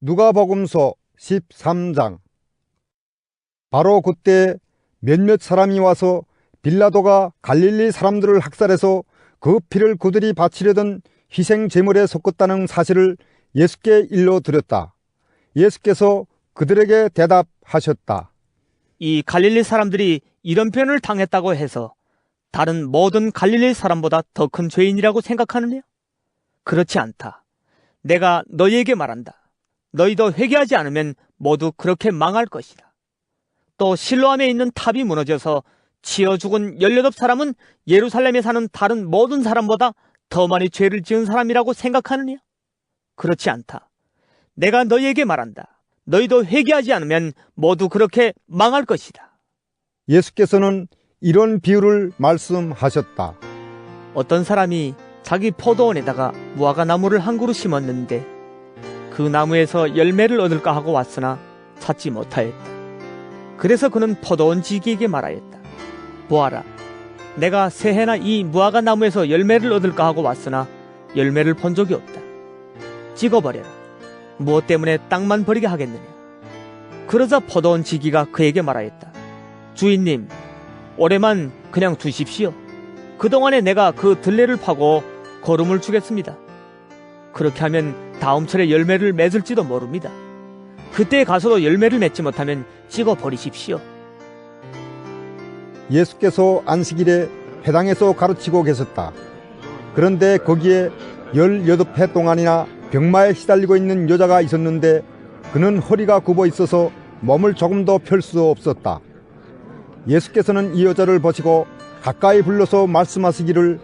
누가복음서 13장. 바로 그때 몇몇 사람이 와서 빌라도가 갈릴리 사람들을 학살해서 그 피를 그들이 바치려던 희생 제물에 섞었다는 사실을 예수께 일러드렸다. 예수께서 그들에게 대답하셨다. 이 갈릴리 사람들이 이런 표현을 당했다고 해서 다른 모든 갈릴리 사람보다 더 큰 죄인이라고 생각하느냐? 그렇지 않다. 내가 너희에게 말한다. 너희도 회개하지 않으면 모두 그렇게 망할 것이다. 또 실로암에 있는 탑이 무너져서 치여 죽은 18사람은 예루살렘에 사는 다른 모든 사람보다 더 많이 죄를 지은 사람이라고 생각하느냐? 그렇지 않다. 내가 너희에게 말한다. 너희도 회개하지 않으면 모두 그렇게 망할 것이다. 예수께서는 이런 비유를 말씀하셨다. 어떤 사람이 자기 포도원에다가 무화과 나무를 한 그루 심었는데 그 나무에서 열매를 얻을까 하고 왔으나 찾지 못하였다. 그래서 그는 포도원 지기에게 말하였다. 보아라, 내가 새해나 이 무화과 나무에서 열매를 얻을까 하고 왔으나 열매를 본 적이 없다. 찍어버려라. 무엇 때문에 땅만 버리게 하겠느냐? 그러자 포도원 지기가 그에게 말하였다. 주인님, 올해만 그냥 두십시오. 그동안에 내가 그 들레를 파고 거름을 주겠습니다. 그렇게 하면 다음 철에 열매를 맺을지도 모릅니다. 그때 가서도 열매를 맺지 못하면 찍어버리십시오. 예수께서 안식일에 회당에서 가르치고 계셨다. 그런데 거기에 18해 동안이나 병마에 시달리고 있는 여자가 있었는데 그는 허리가 굽어 있어서 몸을 조금도 펼 수 없었다. 예수께서는 이 여자를 보시고 가까이 불러서 말씀하시기를,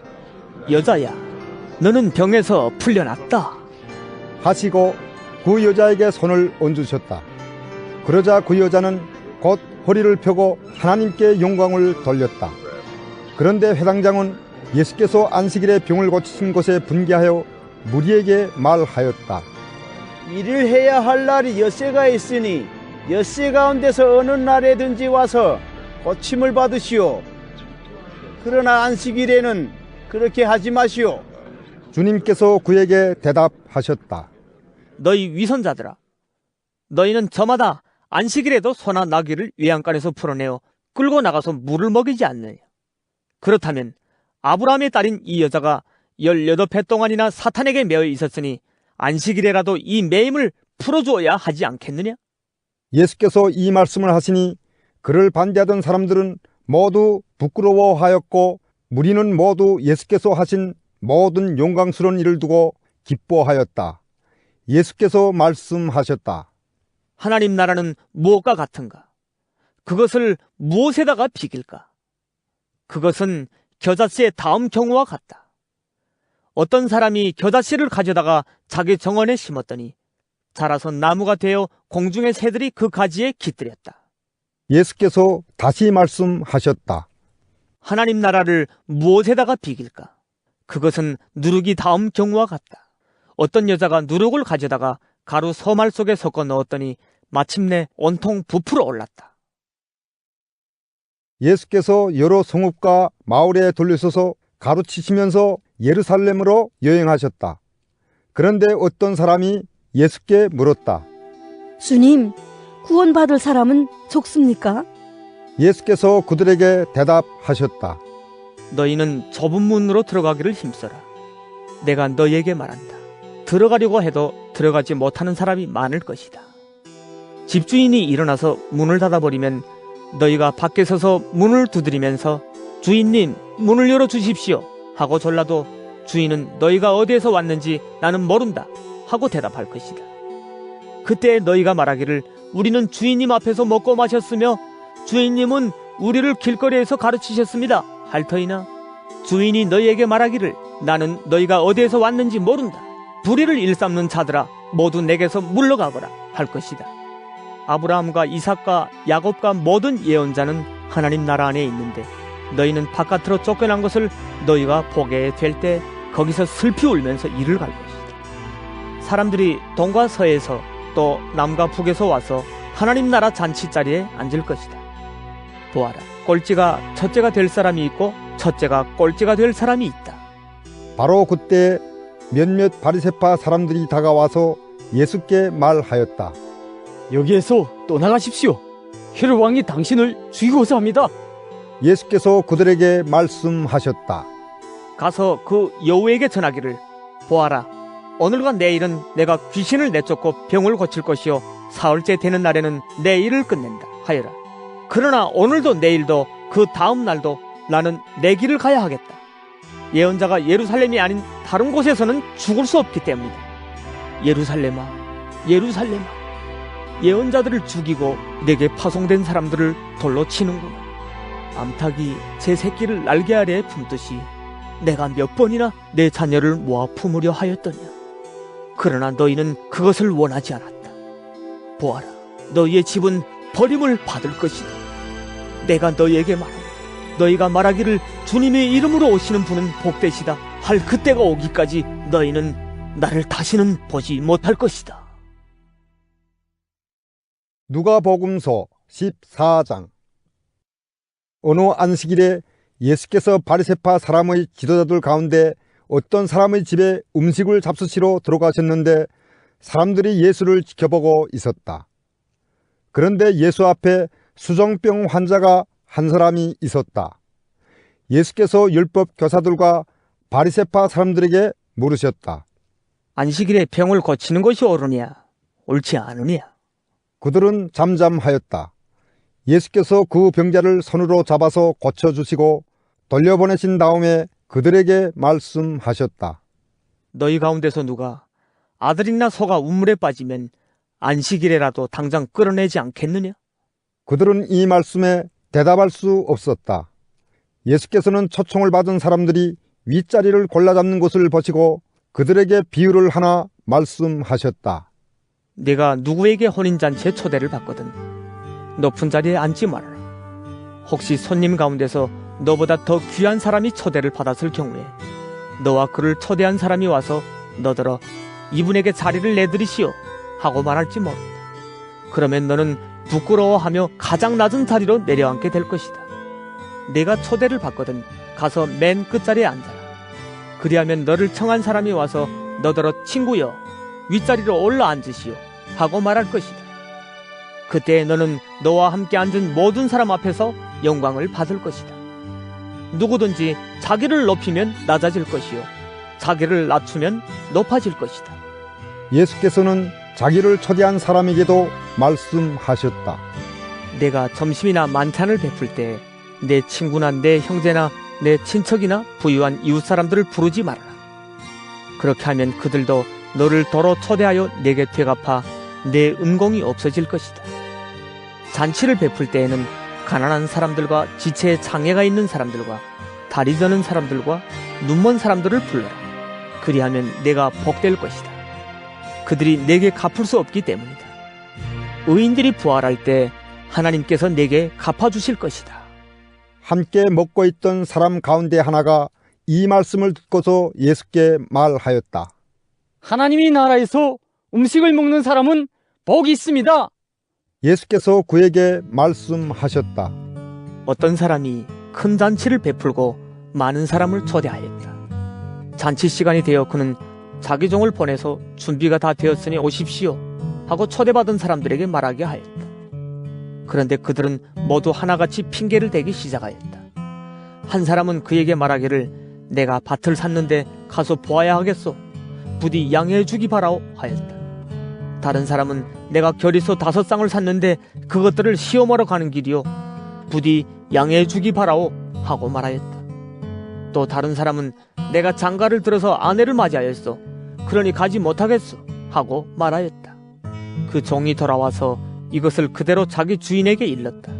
여자야, 너는 병에서 풀려났다 하시고 그 여자에게 손을 얹으셨다. 그러자 그 여자는 곧 허리를 펴고 하나님께 영광을 돌렸다. 그런데 회당장은 예수께서 안식일에 병을 고치신 것에 분개하여 무리에게 말하였다. 일을 해야 할 날이 엿새가 있으니 엿새 가운데서 어느 날에든지 와서 고침을 받으시오. 그러나 안식일에는 그렇게 하지 마시오. 주님께서 그에게 대답하셨다. 너희 위선자들아, 너희는 저마다 안식일에도 소나 나귀를 외양간에서 풀어내어 끌고 나가서 물을 먹이지 않느냐? 그렇다면 아브라함의 딸인 이 여자가 18해 동안이나 사탄에게 매여 있었으니 안식일에라도 이 매임을 풀어주어야 하지 않겠느냐? 예수께서 이 말씀을 하시니 그를 반대하던 사람들은 모두 부끄러워하였고 무리는 모두 예수께서 하신 모든 영광스러운 일을 두고 기뻐하였다. 예수께서 말씀하셨다. 하나님 나라는 무엇과 같은가? 그것을 무엇에다가 비길까? 그것은 겨자씨의 다음 경우와 같다. 어떤 사람이 겨자씨를 가져다가 자기 정원에 심었더니 자라서 나무가 되어 공중의 새들이 그 가지에 깃들였다. 예수께서 다시 말씀하셨다. 하나님 나라를 무엇에다가 비길까? 그것은 누룩이 다음 경우와 같다. 어떤 여자가 누룩을 가져다가 가루 서말 속에 섞어 넣었더니 마침내 온통 부풀어 올랐다. 예수께서 여러 성읍과 마을에 돌리셔서 가르치시면서 예루살렘으로 여행하셨다. 그런데 어떤 사람이 예수께 물었다. 주님, 구원받을 사람은 적습니까? 예수께서 그들에게 대답하셨다. 너희는 좁은 문으로 들어가기를 힘써라. 내가 너희에게 말한다. 들어가려고 해도 들어가지 못하는 사람이 많을 것이다. 집주인이 일어나서 문을 닫아버리면 너희가 밖에 서서 문을 두드리면서 주인님, 문을 열어주십시오 하고 졸라도 주인은 너희가 어디에서 왔는지 나는 모른다 하고 대답할 것이다. 그때 너희가 말하기를 우리는 주인님 앞에서 먹고 마셨으며 주인님은 우리를 길거리에서 가르치셨습니다 할 터이나 주인이 너희에게 말하기를 나는 너희가 어디에서 왔는지 모른다. 불의를 일삼는 자들아 모두 내게서 물러가거라 할 것이다. 아브라함과 이삭과 야곱과 모든 예언자는 하나님 나라 안에 있는데 너희는 바깥으로 쫓겨난 것을 너희가 보게 될 때 거기서 슬피 울면서 이를 갈 것이다. 사람들이 동과 서에서 또 남과 북에서 와서 하나님 나라 잔치 자리에 앉을 것이다. 보아라, 꼴찌가 첫째가 될 사람이 있고 첫째가 꼴찌가 될 사람이 있다. 바로 그때 몇몇 바리새파 사람들이 다가와서 예수께 말하였다. 여기에서 떠나가십시오. 헤롯 왕이 당신을 죽이고자 합니다. 예수께서 그들에게 말씀하셨다. 가서 그 여우에게 전하기를, 보아라, 오늘과 내일은 내가 귀신을 내쫓고 병을 고칠 것이요 사흘째 되는 날에는 내 일을 끝낸다 하여라. 그러나 오늘도 내일도 그 다음 날도 나는 내 길을 가야 하겠다. 예언자가 예루살렘이 아닌 다른 곳에서는 죽을 수 없기 때문이다. 예루살렘아, 예루살렘아, 예언자들을 죽이고 내게 파송된 사람들을 돌로 치는구나. 암탉이 제 새끼를 날개 아래에 품듯이 내가 몇 번이나 내 자녀를 모아 품으려 하였더냐. 그러나 너희는 그것을 원하지 않았다. 보아라, 너희의 집은 버림을 받을 것이다. 내가 너희에게 말한다. 너희가 말하기를 주님의 이름으로 오시는 분은 복되시다 할 그때가 오기까지 너희는 나를 다시는 보지 못할 것이다. 누가복음서 14장. 어느 안식일에 예수께서 바리새파 사람의 지도자들 가운데 어떤 사람의 집에 음식을 잡수시러 들어가셨는데 사람들이 예수를 지켜보고 있었다. 그런데 예수 앞에 수정병 환자가 한 사람이 있었다. 예수께서 율법 교사들과 바리새파 사람들에게 물으셨다. 안식일에 병을 고치는 것이 옳으냐, 옳지 않으냐? 그들은 잠잠하였다. 예수께서 그 병자를 손으로 잡아서 고쳐주시고 돌려보내신 다음에 그들에게 말씀하셨다. 너희 가운데서 누가 아들이나 소가 우물에 빠지면 안식일에라도 당장 끌어내지 않겠느냐? 그들은 이 말씀에 대답할 수 없었다. 예수께서는 초청을 받은 사람들이 윗자리를 골라잡는 것을 보시고 그들에게 비유를 하나 말씀하셨다. 네가 누구에게 혼인잔치에 초대를 받거든 높은 자리에 앉지 말아라. 혹시 손님 가운데서 너보다 더 귀한 사람이 초대를 받았을 경우에 너와 그를 초대한 사람이 와서 너더러 이분에게 자리를 내드리시오 하고 말할지 모른다. 그러면 너는 부끄러워하며 가장 낮은 자리로 내려앉게 될 것이다. 내가 초대를 받거든 가서 맨 끝자리에 앉아라. 그리하면 너를 청한 사람이 와서 너더러 친구여 윗자리로 올라 앉으시오 하고 말할 것이다. 그때 너는 너와 함께 앉은 모든 사람 앞에서 영광을 받을 것이다. 누구든지 자기를 높이면 낮아질 것이요 자기를 낮추면 높아질 것이다. 예수께서는 자기를 초대한 사람에게도 말씀하셨다. 내가 점심이나 만찬을 베풀 때 내 친구나 내 형제나 내 친척이나 부유한 이웃 사람들을 부르지 말아라. 그렇게 하면 그들도 너를 도로 초대하여 내게 되갚아 내 은공이 없어질 것이다. 잔치를 베풀 때에는 가난한 사람들과 지체에 장애가 있는 사람들과 다리 저는 사람들과 눈먼 사람들을 불러라. 그리하면 내가 복될 것이다. 그들이 내게 갚을 수 없기 때문이다. 의인들이 부활할 때 하나님께서 내게 갚아주실 것이다. 함께 먹고 있던 사람 가운데 하나가 이 말씀을 듣고서 예수께 말하였다. 하나님의 나라에서 음식을 먹는 사람은 복이 있습니다. 예수께서 그에게 말씀하셨다. 어떤 사람이 큰 잔치를 베풀고 많은 사람을 초대하였다. 잔치 시간이 되어 그는 자기 종을 보내서 준비가 다 되었으니 오십시오 하고 초대받은 사람들에게 말하게 하였다. 그런데 그들은 모두 하나같이 핑계를 대기 시작하였다. 한 사람은 그에게 말하기를 내가 밭을 샀는데 가서 보아야 하겠소. 부디 양해해 주기 바라오 하였다. 다른 사람은 내가 겨리소 5쌍을 샀는데 그것들을 시험하러 가는 길이요. 부디 양해해 주기 바라오 하고 말하였다. 또 다른 사람은 내가 장가를 들어서 아내를 맞이하였소. 그러니 가지 못하겠소 하고 말하였다. 그 종이 돌아와서 이것을 그대로 자기 주인에게 일렀다.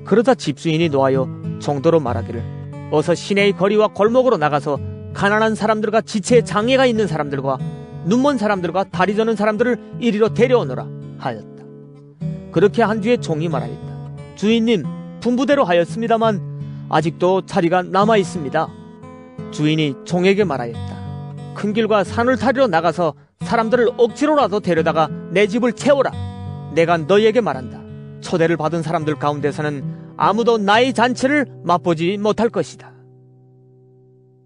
그러자 집주인이 노하여 종도로 말하기를 어서 시내의 거리와 골목으로 나가서 가난한 사람들과 지체에 장애가 있는 사람들과 눈먼 사람들과 다리 저는 사람들을 이리로 데려오너라 하였다. 그렇게 한 뒤에 종이 말하였다. 주인님, 분부대로 하였습니다만 아직도 자리가 남아 있습니다. 주인이 종에게 말하였다. 큰 길과 산을 타리로 나가서 사람들을 억지로라도 데려다가 내 집을 채워라. 내가 너희에게 말한다. 초대를 받은 사람들 가운데서는 아무도 나의 잔치를 맛보지 못할 것이다.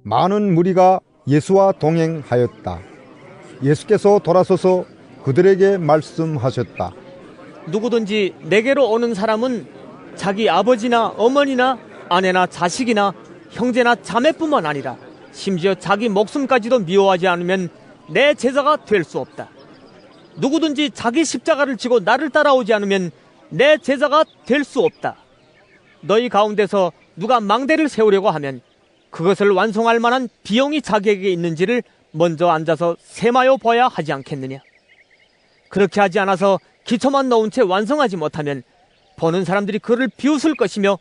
많은 무리가 예수와 동행하였다. 예수께서 돌아서서 그들에게 말씀하셨다. 누구든지 내게로 오는 사람은 자기 아버지나 어머니나 아내나 자식이나 형제나 자매뿐만 아니라 심지어 자기 목숨까지도 미워하지 않으면 내 제자가 될 수 없다. 누구든지 자기 십자가를 지고 나를 따라오지 않으면 내 제자가 될 수 없다. 너희 가운데서 누가 망대를 세우려고 하면 그것을 완성할 만한 비용이 자기에게 있는지를 먼저 앉아서 세마여 봐야 하지 않겠느냐. 그렇게 하지 않아서 기초만 놓은 채 완성하지 못하면 보는 사람들이 그를 비웃을 것이며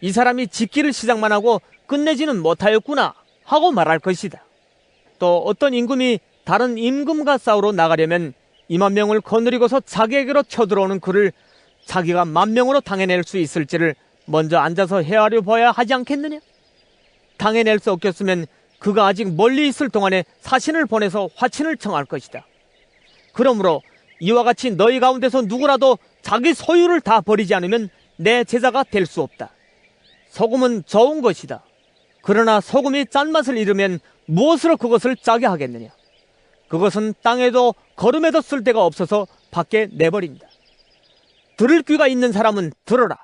이 사람이 짓기를 시작만 하고 끝내지는 못하였구나 하고 말할 것이다. 또 어떤 임금이 다른 임금과 싸우러 나가려면 20,000명을 거느리고서 자기에게로 쳐들어오는 그를 자기가 10,000명으로 당해낼 수 있을지를 먼저 앉아서 헤아려 봐야 하지 않겠느냐? 당해낼 수 없겠으면 그가 아직 멀리 있을 동안에 사신을 보내서 화친을 청할 것이다. 그러므로 이와 같이 너희 가운데서 누구라도 자기 소유를 다 버리지 않으면 내 제자가 될 수 없다. 소금은 좋은 것이다. 그러나 소금이 짠맛을 잃으면 무엇으로 그것을 짜게 하겠느냐? 그것은 땅에도 거름에도 쓸 데가 없어서 밖에 내버린다. 들을 귀가 있는 사람은 들어라.